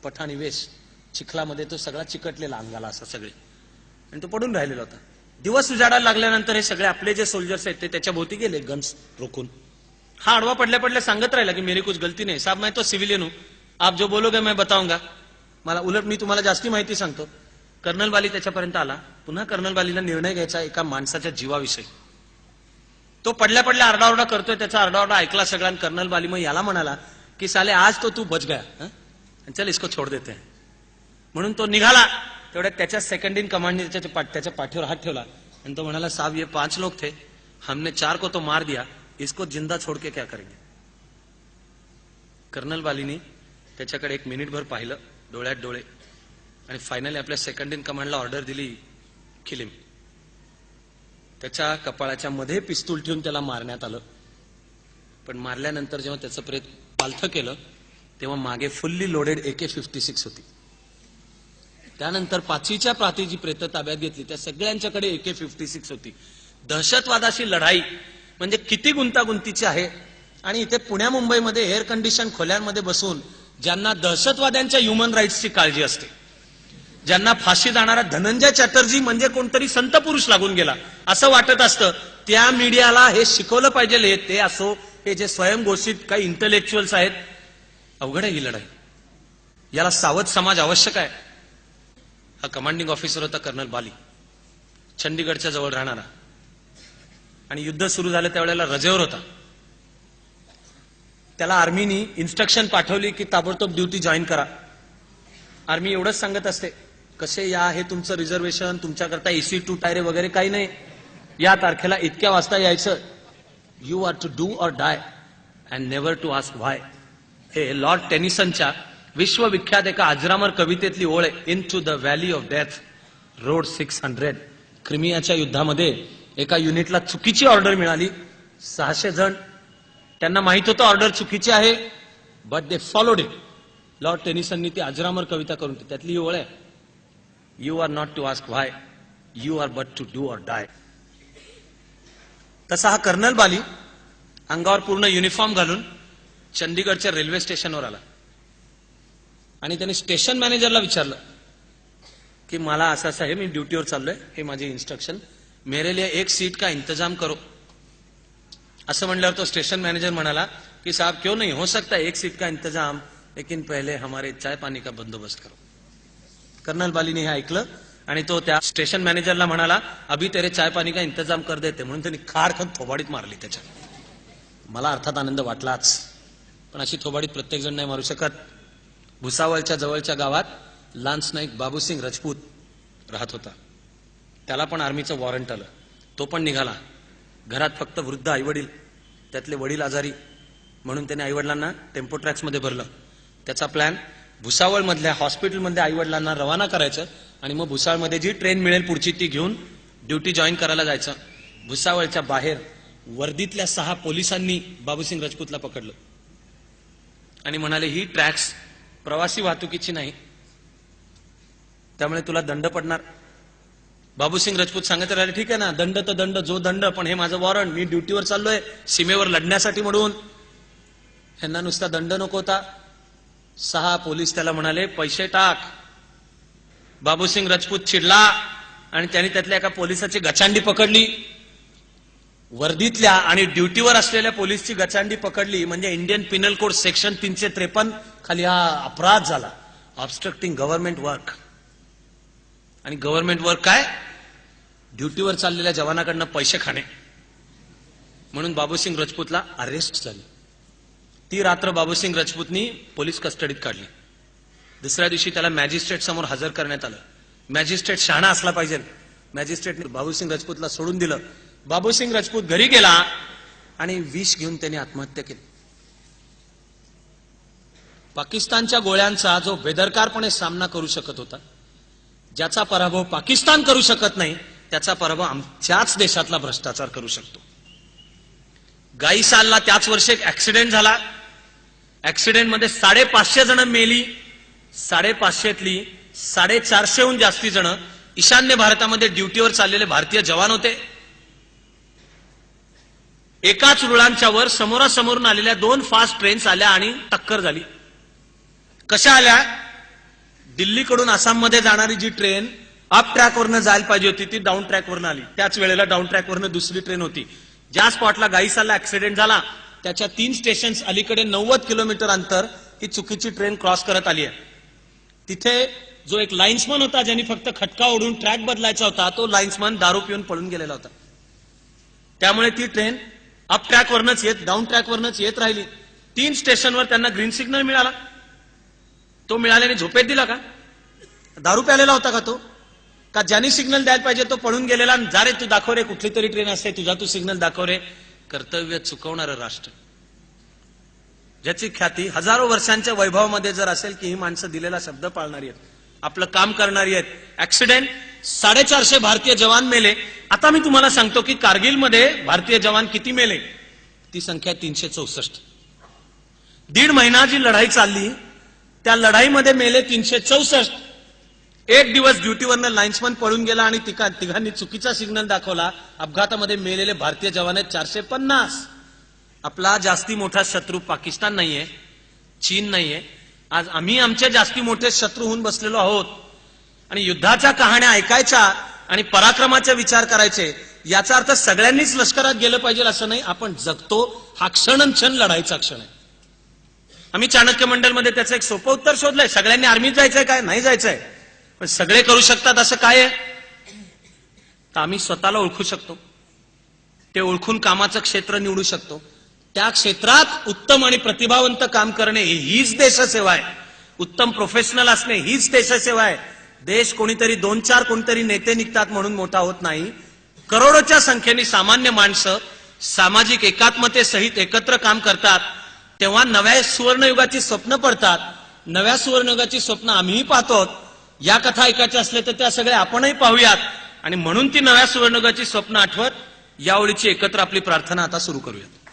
पठाणी वेश, चिखलामध्ये तो सगळा चिकटलेला अंगाला असा सगळे, आणि तो पडून राहिलेला होता. दिवस उजाडायला लागल्यानंतर हे सगळे आपले जे सोल्जर्स आहेत ते त्याच्या भोवती गेले गन्स रोखून. हा आडवा पडल्या पडल्या सांगत राहिला की मेरी कुछ गलती नाही साहब, मैं तो सिविलियन हूं, आप जो बोलोगे मैं बताऊंगा. मला उलट मी तुम्हाला जास्ती माहिती सांगतो. कर्नल बाली त्याच्यापर्यंत आला. पुन्हा कर्नल बालीला निर्णय घ्यायचा एका माणसाच्या जीवाविषयी. तो पडल्या पडल्या आरडाओरडा करतोय, त्याचा आरडाओरडा ऐकला सगळ्यांनी. कर्नल बाली मग याला म्हणाला की साले आज तो तू बच गया, चल इसको छोड़ देते हैं. म्हणून तो निघाला. तेवढ्यात त्याच्या सेकंड इन कमांडने त्याच्या पाठीवर हात ठेवला आणि तो म्हणाला, साहब ये 5 लोग थे, हमने 4 को तो मार दिया, इसको जिंदा छोड़ के क्या करेंगे. कर्नल बालीनी त्याच्याकडे 1 मिनिटभर पाहिलं, डोळ्यात डोळे, आणि फायनली आपल्या सेकंड इन कमांडला ऑर्डर दिली, किलिम. त्याच्या कपाळाच्या मध्ये पिस्तूल ठेवून त्याला मारण्यात आलं. पण मारल्यानंतर जेव्हा त्याचं प्रेत पालथं केलं तेव्हा मागे फुल्ली लोडेड AK-56 होती. त्यानंतर 5वीच्या प्रांतीची प्रेत ताब्यात घेतली, त्या सगळ्यांच्याकडे AK-56 होती. दहशतवादाशी लढाई म्हणजे किती गुंतागुंतीची आहे. आणि इथे पुण्या मुंबईमध्ये एअर कंडिशन खोल्यांमध्ये बसून ज्यांना दहशतवाद्यांच्या ह्युमन राईट्सची काळजी असते, ज्यांना फाशी जाणारा धनंजय चॅटर्जी म्हणजे कोणतरी संत पुरुष लागून गेला असं वाटत असतं, त्या मीडियाला हे शिकवलं पाहिजे. ते असो हे जे स्वयंघोषित काही इंटलेक्च्युअल्स आहेत. अवघड आहे ही लढाई, याला सावध समाज आवश्यक आहे. हा कमांडिंग ऑफिसर होता कर्नल बाली, चंडीगडच्या जवळ राहणारा, आणि युद्ध सुरू झालं त्यावेळेला रजेवर होता. त्याला आर्मीनी इन्स्ट्रक्शन पाठवली की ताबडतोब ड्युटी जॉईन करा. आर्मी एवढंच सांगत असते, कसे या, हे तुमचं रिझर्वेशन, तुमच्याकरता AC2 टायरे वगैरे काही नाही, या तारखेला इतक्या वाजता यायचं. You are to do or die and never to ask why. हे लॉर्ड टेनिसनच्या विश्वविख्यात एका अजरामर कवितेतली ओळ आहे. Into the valley of death rode 600. क्रिमियाच्या युद्धामध्ये एका युनिटला चुकीची ऑर्डर मिळाली. 600 जण, त्यांना माहित होतं ऑर्डर चुकीची आहे, but they followed it. Lord टेनिसननी ती अजरामर कविता करून त्यातली ही ओळ आहे, you are not to ask why, you are but to do or die. तसा हा कर्नल बाली अंगावर पूर्ण युनिफॉर्म घालून चंदीगडच्या रेल्वे स्टेशनवर आला आणि त्यांनी स्टेशन मॅनेजरला विचारलं की मला असं असं आहे, मी ड्युटीवर चाललोय, हे माझे इन्स्ट्रक्शन, मेरे लिए 1 सीट का इंतजाम करो. असं म्हणल्यावर तो स्टेशन मॅनेजर म्हणाला की साहब क्यों नहीं, हो सकता है 1 सीट का इंतजाम, लेकिन पहले हमारे चाय पानी का बंदोबस्त करो. कर्नल बालीने हे ऐकलं आणि तो त्या स्टेशन मॅनेजरला म्हणाला, अभी तेरे चाय पानी का इंतजाम कर देते. म्हणून त्यांनी खारखन थोबाडीत मारली त्याच्या. मला अर्थात आनंद वाटलाच, पण अशी थोबाडीत प्रत्येक जण नाही मारू शकत. भुसावळच्या जवळच्या गावात लान्स नाईक बाबूसिंग राजपूत राहत होता. त्याला पण आर्मीचं वॉरंट आलं. तो पण निघाला. घरात फक्त वृद्ध आईवडील, त्यातले वडील आजारी, म्हणून त्याने आईवडिलांना टेम्पो ट्रॅक्समध्ये भरलं. त्याचा प्लॅन भुसावळमधल्या हॉस्पिटलमध्ये आईवडिलांना रवाना करायचं आणि मग भुसावळमध्ये जी ट्रेन मिळेल पुढची ती घेऊन ड्युटी जॉईन करायला जायचं. भुसावळच्या बाहेर वर्दीतल्या 6 पोलिसांनी बाबूसिंग राजपूतला पकडलं आणि म्हणाले, ही ट्रॅक्स प्रवासी वाहतुकीची नाही, त्यामुळे तुला दंड पडणार. बाबूसिंग राजपूत सांगत राहिले, ठीक आहे ना, दंड तर दंड, जो दंड, पण हे माझं वॉरंट, मी ड्युटीवर चाललोय सीमेवर लढण्यासाठी म्हणून, ह्यांना नुसता दंड नको होता. 6 पोलीस त्याला म्हणाले, पैसे टाक. बाबूसिंग राजपूत चिडला आणि त्यांनी त्यातल्या एका पोलिसाची गचांडी पकडली. वर्दीतल्या आणि ड्युटीवर असलेल्या पोलीसची गचांडी पकडली म्हणजे इंडियन पिनल कोड सेक्शन 353 खाली हा अपराध झाला, ऑब्स्ट्रक्टिंग गव्हर्नमेंट वर्क. आणि गव्हर्नमेंट वर्क काय, ड्युटीवर चाललेल्या जवानाकडनं पैसे खाणे. म्हणून बाबूसिंग राजपूतला अरेस्ट झाली. ती रात्र बाबूसिंग राजपूतनी पोलीस कस्टडीत काढली. दुसऱ्या दिवशी त्याला मॅजिस्ट्रेट समोर हजर करण्यात आलं. मॅजिस्ट्रेट शहाणा असला पाहिजे. मॅजिस्ट्रेटने बाबूसिंग राजपूतला सोडून दिलं. बाबूसिंग राजपूत घरी गेला आणि विष घेऊन त्याने आत्महत्या केली. पाकिस्तानच्या गोळ्यांचा जो बेदरकारपणे सामना करू शकत होता, ज्याचा पराभव पाकिस्तान करू शकत नाही, त्याचा पराभव आमच्याच देशातला भ्रष्टाचार करू शकतो. गाईसालला त्याच वर्षी एक ऍक्सिडेंट झाला. ऍक्सिडेंटमध्ये 550 जण मेली. 550तली 450हून जास्ती जण ईशान्य भारतामध्ये ड्युटीवर चाललेले भारतीय जवान होते. एकाच रुळांच्या वर समोरासमोरून आलेल्या 2 फास्ट ट्रेन्स आल्या आणि टक्कर झाली. कशा आल्या, दिल्लीकडून आसाममध्ये जाणारी जी ट्रेन अप ट्रॅकवरनं जायला पाहिजे होती ती डाऊन ट्रॅकवरनं आली. त्याच वेळेला डाऊन ट्रॅकवरनं दुसरी ट्रेन होती. ज्या स्पॉटला गाईसाला ऍक्सिडेंट झाला त्याच्या 3 स्टेशन्स अलीकडे 90 किलोमीटर अंतर ही चुकीची ट्रेन क्रॉस करत आली आहे. तिथे जो एक लाईन्समन होता ज्यांनी फक्त खटका ओढून ट्रॅक बदलायचा होता तो लाईन्समन दारू पिऊन पळून गेलेला होता. त्यामुळे ती ट्रेन अप ट्रॅकवरनच येत डाऊन ट्रॅकवरनच येत राहिली. 3 स्टेशनवर त्यांना ग्रीन सिग्नल मिळाला. तो मिळाल्याने झोपेत दिला का? दारू प्यालेला होता का तो? का ज्यांनी सिग्नल द्यायला पाहिजे तो पळून गेलेला, जा रे तू दाखव रे, कुठली तरी ट्रेन असते तुझा तू सिग्नल दाखव रे. कर्तव्य चुकवणारं राष्ट्र ज्याची ख्याती हजारो वर्षांच्या वैभवामध्ये जर असेल की ही माणसं दिलेला शब्द पाळणारी आहेत, आपलं काम करणारी आहेत. ऍक्सिडेंट 450 भारतीय जवान मेले. आता मी तुम्हाला सांगतो की कारगिलमध्ये भारतीय जवान किती मेले. ती संख्या 364. 1.5 महिना जी लढाई चालली त्या लढाईमध्ये मेले 364. एक दिवस ड्युटीवरनं लाईन्समन पळून गेला आणि तिघांनी चुकीचा सिग्नल दाखवला. अपघातामध्ये मेलेले भारतीय जवान आहेत 450. आपला जास्ती मोठा शत्रू पाकिस्तान नाहीये, चीन नाहीये. आज आम्ही आमचे जास्ती मोठे शत्रू होऊन बसलेलो आहोत आणि युद्धाच्या कहाण्या ऐकायच्या आणि पराक्रमाचे विचार करायचे. याचा अर्थ सगळ्यांनीच लष्करात गेलं पाहिजे असं नाही. आपण जगतो हा क्षण लढाईचा क्षण आहे. आम्ही चाणक्य मंडलमध्ये त्याचं एक सोपं उत्तर शोधलंय. सगळ्यांनी आर्मीत जायचंय काय? नाही जायचंय. पण सगळे करू शकतात असं काय आहे? तर आम्ही स्वतःला ओळखू शकतो. ते ओळखून कामाचं क्षेत्र निवडू शकतो. त्या क्षेत्रात उत्तम आणि प्रतिभावंत काम करणे हीच देशसेवा आहे. उत्तम प्रोफेशनल असणे हीच देशसेवा आहे. देश कोणीतरी 2-4 कोणीतरी नेते निघतात म्हणून मोठा होत नाही. करोडोच्या संख्येने सामान्य माणसं सामाजिक एकात्मतेसहित एकत्र काम करतात तेव्हा नव्या सुवर्णयुगाची स्वप्न पडतात. नव्या सुवर्णयुगाची स्वप्न आम्हीही पाहतो. या कथा ऐकायच्या असल्या तर त्या सगळ्या आपणही पाहूयात आणि म्हणून ती नव्या सुवर्णयुगाची स्वप्न आठवत या ओळीची एकत्र आपली प्रार्थना आता सुरू करूयात.